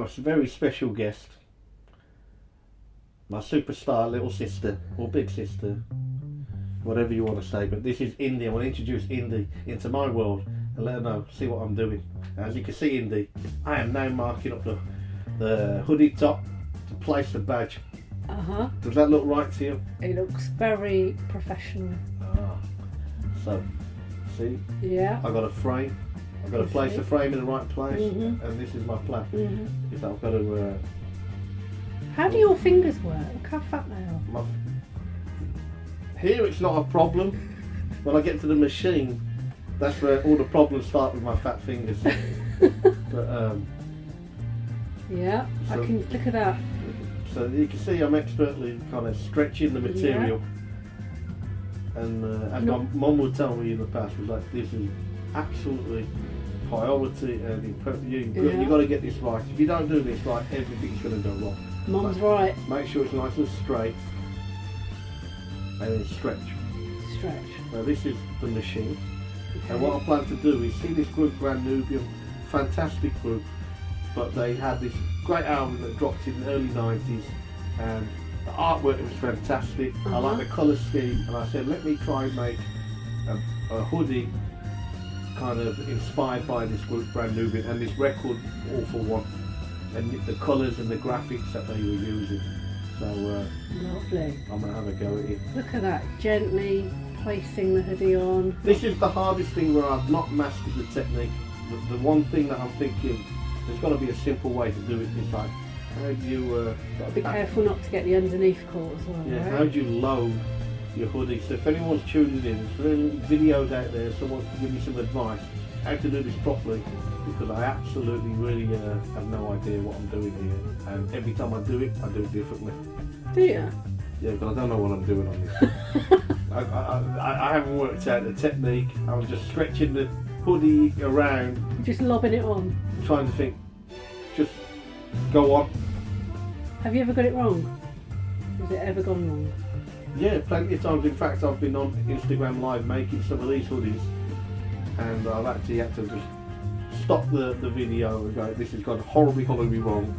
got a very special guest. My superstar little sister, or big sister, whatever you want to say. But this is Indy. I want to introduce Indy into my world and let her know, see what I'm doing. As you can see, Indy, I am now marking up the hoodie top to place the badge. Does that look right to you? It looks very professional. So, see? Yeah. I got a frame. I've got to place the frame in the right place, and this is my plan. Is I've got to. How do your fingers work? Look how fat they are. Here it's not a problem. When I get to the machine, that's where all the problems start with my fat fingers. But yeah, so, I can look at that. So you can see I'm expertly kind of stretching the material. Yeah. And as my mum would tell me in the past, was like, this is absolutely priority, and you've got to get this right. If you don't do this right, everything's going to go wrong. Mum's right. Make sure it's nice and straight, and then stretch. Now this is the machine, and what I plan to do is see this group, Brand Nubian, fantastic group, but they had this great album that dropped in the early 90s, and the artwork was fantastic. I like the colour scheme, and I said, let me try and make a hoodie kind of inspired by this group, Brand Nubian, and this record, All For One, and the colours and the graphics that they were using. So lovely. I'm going to have a go at it. Look at that, gently placing the hoodie on. This is the hardest thing where I've not mastered the technique. The one thing that I'm thinking, there's got to be a simple way to do it. It's like, how do you... got to be careful not to get the underneath caught as well, yeah, right? how do you load your hoodie? So if anyone's tuning in, if there are any videos out there, someone can give me some advice how to do this properly, because I absolutely really have no idea what I'm doing here, and every time I do it differently. Do you? Yeah, but I don't know what I'm doing on this. I haven't worked out the technique. I'm just stretching the hoodie around. Just lobbing it on. Trying to think, just go on. Have you ever got it wrong? Has it ever gone wrong? Yeah, plenty of times. In fact, I've been on Instagram Live making some of these hoodies, and I've actually had to just stop the video and go, this has gone horribly wrong.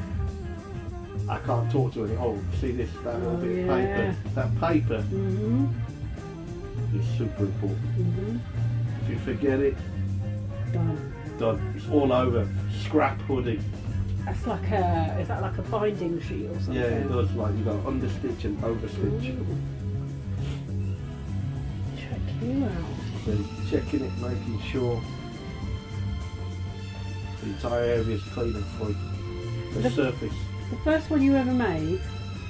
I can't talk to any. Oh, see this, that little bit of paper. That paper is super important. If you forget it, done. It's all over. Scrap hoodie. That's like is that like a binding sheet or something? Yeah, it does. Like you got understitch and overstitch. Check you out. So checking it, making sure the entire area is clean and free. The surface. The first one you ever made,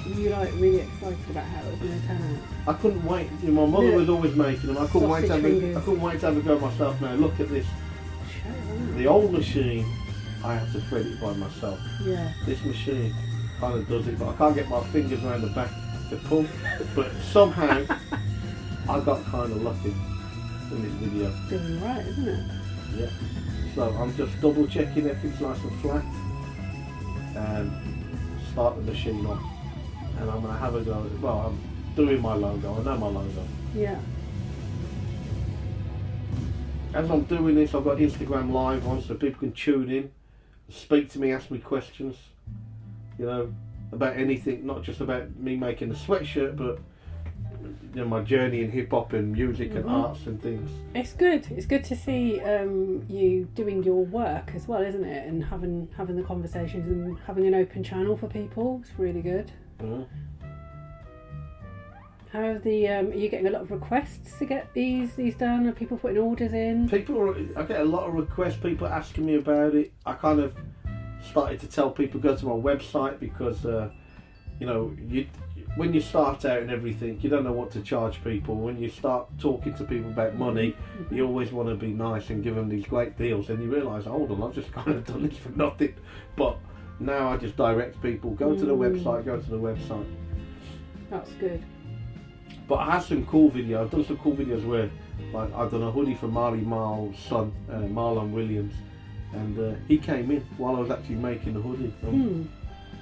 were you like really excited about how it was going to turn out? I couldn't wait. You know, my mother was always making them. I couldn't wait to have a go myself. Now look at this. The old machine, I had to thread it by myself. Yeah. This machine kind of does it, but I can't get my fingers around the back to pull. But somehow, I got kind of lucky in this video. Doing right, isn't it? Yeah. So I'm just double checking everything's nice and flat, and start the machine off. And I'm going to have a go. Well, I'm doing my logo. I know my logo. Yeah. As I'm doing this, I've got Instagram Live on, so people can tune in, speak to me, ask me questions, you know, about anything, not just about me making a sweatshirt, but you know, my journey in hip hop and music and arts and things. It's good. It's good to see you doing your work as well, isn't it? And having the conversations and having an open channel for people. It's really good. How are you getting a lot of requests to get these done? Are people putting orders in? I get a lot of requests, people asking me about it. I kind of started to tell people go to my website because, you know, when you start out and everything, you don't know what to charge people. When you start talking to people about money, you always want to be nice and give them these great deals, and you realise, hold on, I've just kind of done this for nothing. But now I just direct people, go to the website. That's good. But I have some cool videos. I've done some cool videos where, like, I've done a hoodie for Marley Marl's son, Marlon Williams, and he came in while I was actually making the hoodie. You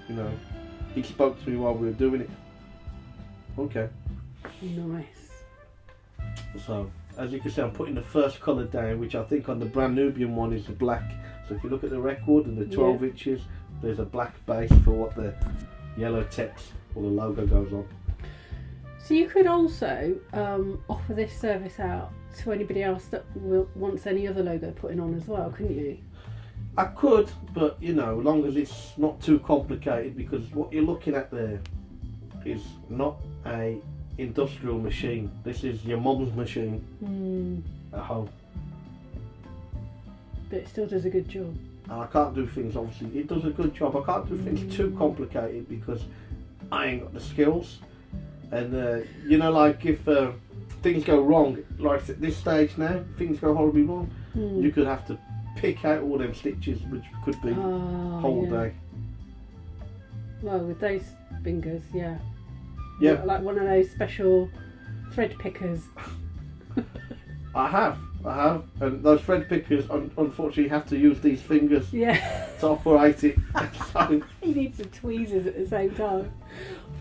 know, he spoke to me while we were doing it. Okay. Nice. So, as you can see, I'm putting the first colour down, which I think on the Brand Nubian one is the black. So if you look at the record and the 12 inches, there's a black base for what the yellow text or the logo goes on. So you could also offer this service out to anybody else that wants any other logo putting on as well, couldn't you? I could, but as long as it's not too complicated, because what you're looking at there is not a industrial machine. This is your mum's machine at home. But it still does a good job. And I can't do things, obviously, it does a good job. I can't do things too complicated because I ain't got the skills. And like if things go wrong, like at this stage now, things go horribly wrong, you could have to pick out all them stitches, which could be whole day. Well, with those fingers, yeah. Yeah. Like one of those special thread pickers. I have, and those thread pickers unfortunately have to use these fingers to operate it. So, you need some tweezers at the same time.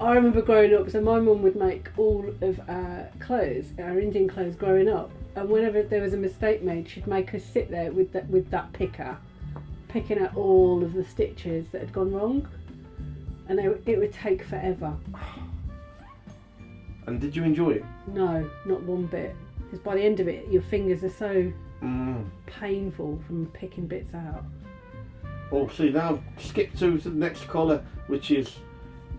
I remember growing up, so my mum would make all of our clothes, our Indian clothes growing up, and whenever there was a mistake made, she'd make us sit there with that picker, picking out all of the stitches that had gone wrong, and it would take forever. And did you enjoy it? No, not one bit. Because by the end of it, your fingers are so painful from picking bits out. Oh, see, now I've skipped to the next colour, which is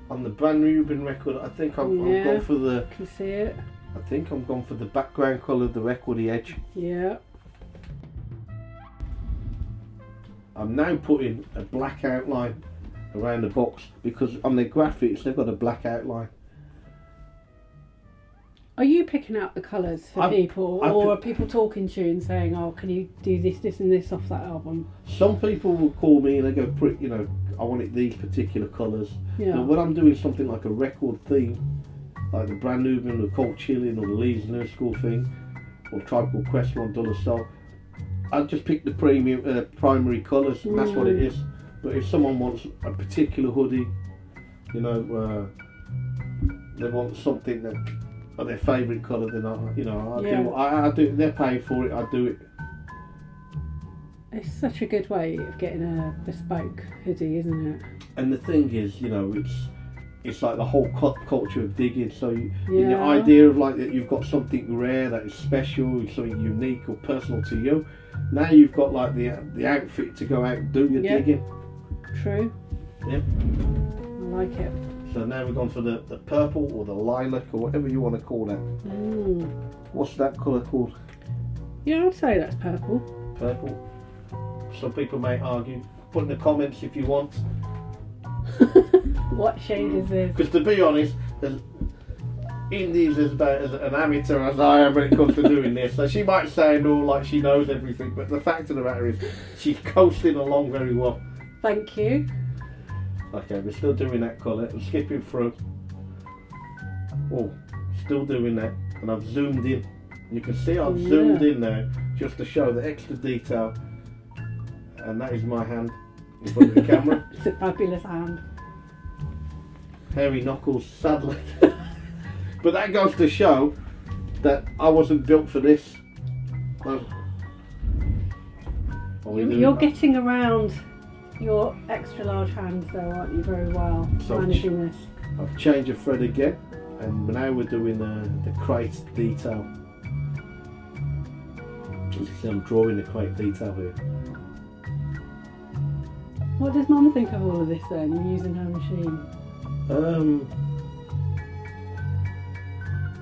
on the brand Nubian record. I think I've gone for the... Can see it. I think I'm gone for the background colour, the recordy edge. Yeah. I'm now putting a black outline around the box because on the graphics they've got a black outline. Are you picking out the colours for people, or are people talking to you and saying, "Oh, can you do this, and this off that album"? Some people will call me and they go, I want it these particular colours. Yeah. But when I'm doing something like a record theme, like the brand Nubian, or Cold Chilling, or the Leeds New School thing, or Tribe Called Quest One, Dollar Soul, I just pick the primary colours, and that's what it is. But if someone wants a particular hoodie, they want something that their favourite colour, then I do. They're paying for it. I do it. It's such a good way of getting a bespoke hoodie, isn't it? And the thing is, it's like the whole culture of digging. So in your idea of like that, you've got something rare that is special, something unique or personal to you. Now you've got like the outfit to go out and do your digging. True. Yep. I like it. So now we've gone for the purple or the lilac or whatever you want to call that. What's that colour called? Yeah, I'd say that's purple. Purple. Some people may argue. Put in the comments if you want. What shade is this? Because to be honest, Indy's as about as an amateur as I am when it comes to doing this. So she might sound all like she knows everything, but the fact of the matter is she's coasting along very well. Thank you. Okay, we're still doing that colour and skipping through. Oh, still doing that, and I've zoomed in. You can see I've zoomed in now just to show the extra detail, and that is my hand in front of the camera. It's a fabulous hand. Hairy knuckles, sadly. But that goes to show that I wasn't built for this. You're getting around your extra large hands though, aren't you, very well, managing this. I've changed the thread again, and now we're doing the crate detail. As you see, I'm drawing the crate detail here. What does Mum think of all of this then, you're using her machine?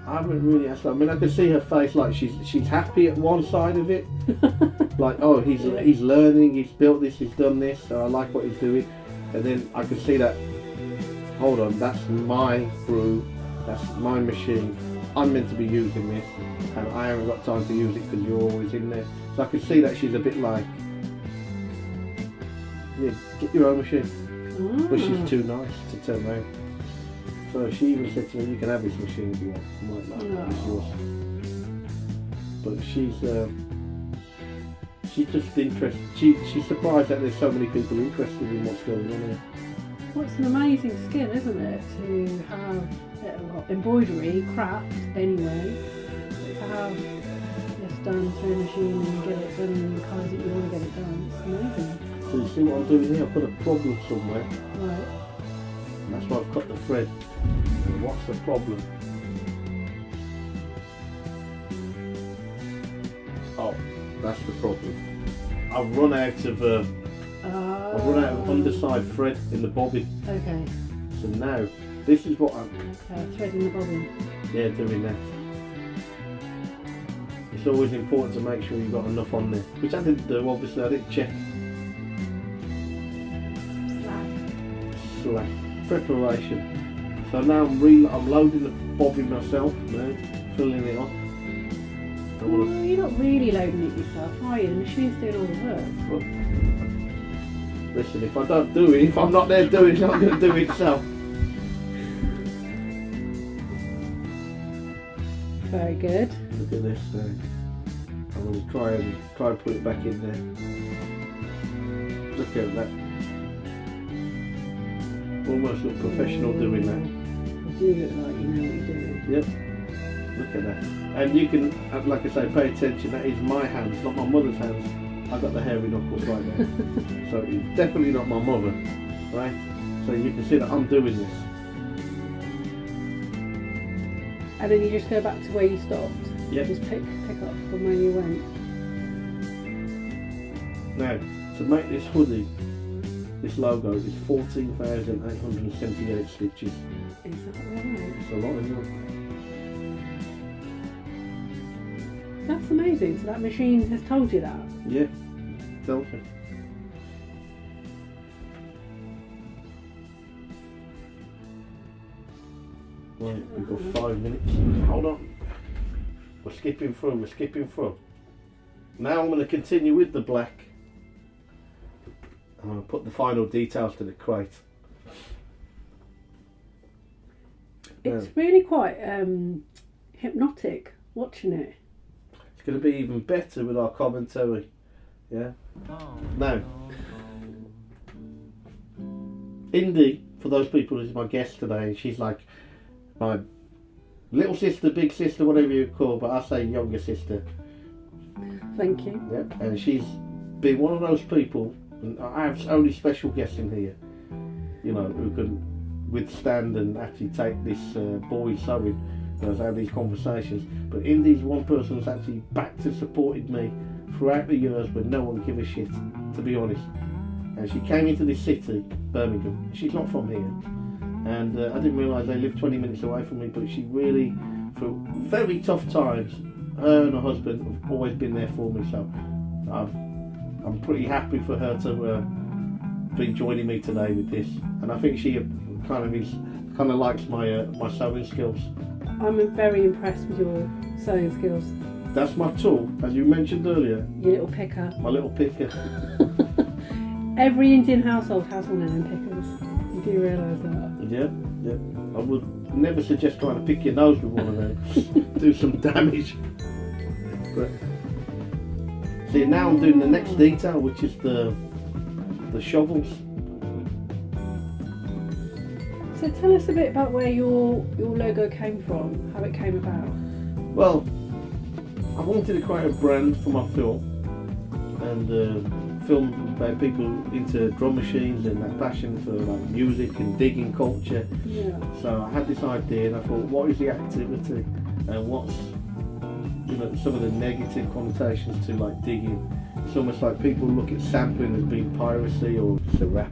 I haven't really asked her. I mean, I can see her face like she's happy at one side of it. Like, oh, he's learning, he's built this, he's done this, so I like what he's doing. And then I can see that, hold on, that's my brew, that's my machine. I'm meant to be using this, and I haven't got time to use it because you're always in there. So I can see that she's a bit like, yeah, get your own machine. But she's too nice to turn around. So she even said to me, you can have this machine if you want. I'm like, no, it's yours. But she's just interested. She's surprised that there's so many people interested in what's going on here. Well, it's an amazing skill, isn't it, to have embroidery, craft anyway, to have this done through a machine and get it done in the colours that you want to get it done. It's amazing. So you see what I'm doing here? I've got a problem somewhere. Right. And that's why I've cut the thread. And what's the problem? Oh, that's the problem. I've run out of underside thread in the bobbin. Okay. So now, this is what I'm... Okay, thread in the bobbin. Yeah, doing that. It's always important to make sure you've got enough on there, which I didn't do, obviously. I didn't check. Slack. Preparation. So now I'm loading the bobbin myself now, filling it up. Well, you're not really loading it yourself, are you? The machine's doing all the work. Well, listen, if I don't do it, if I'm not there doing it, it's not going to do it itself. Very good. Look at this now. I'm going to try and put it back in there. Look at that. Almost look professional doing that. You do look like you know what you're doing. Yep. Look at that. And you can, like I say, pay attention. That is my hands, not my mother's hands. I've got the hairy knuckles right there. So it's definitely not my mother, right? So you can see that I'm doing this. And then you just go back to where you stopped. Yep. Just pick up from where you went. Now, to make this hoodie, this logo is 14,878 stitches. Is that right? It's a lot, isn't it? That's amazing. So that machine has told you that? Yeah, tells you. Right, we've got 5 minutes. Hold on. We're skipping through. Now I'm going to continue with the black. I'm going to put the final details to the crate. It's really quite hypnotic watching it. It's going to be even better with our commentary. Yeah. Now, Indy, for those people, is my guest today, and she's like my little sister, big sister, whatever you call, but I say younger sister. Thank you. Yeah. And she's been one of those people, and I have only special guests in here, you know, who can withstand and actually take this boys sewing. I've had these conversations, but Indy's one person who's actually backed and supported me throughout the years when no one gave a shit, to be honest. And she came into this city, Birmingham. She's not from here, and I didn't realise they lived 20 minutes away from me, but she really, through very tough times, her and her husband have always been there for me, so I'm pretty happy for her to be joining me today with this. And I think she kind of likes my my sewing skills. I'm very impressed with your sewing skills. That's my tool, as you mentioned earlier. Your little picker. My little picker. Every Indian household has one of them pickers. You do realise that? Yeah. I would never suggest trying to pick your nose with one of them. Do some damage. But see, now I'm doing the next detail, which is the shovels. So tell us a bit about where your logo came from, how it came about. Well, I wanted to create a brand for my film, and film about people into drum machines and that passion for like music and digging culture. Yeah. So I had this idea, and I thought, what is the activity, and what's, you know, some of the negative connotations to like digging. It's almost like people look at sampling as being piracy or it's a rap.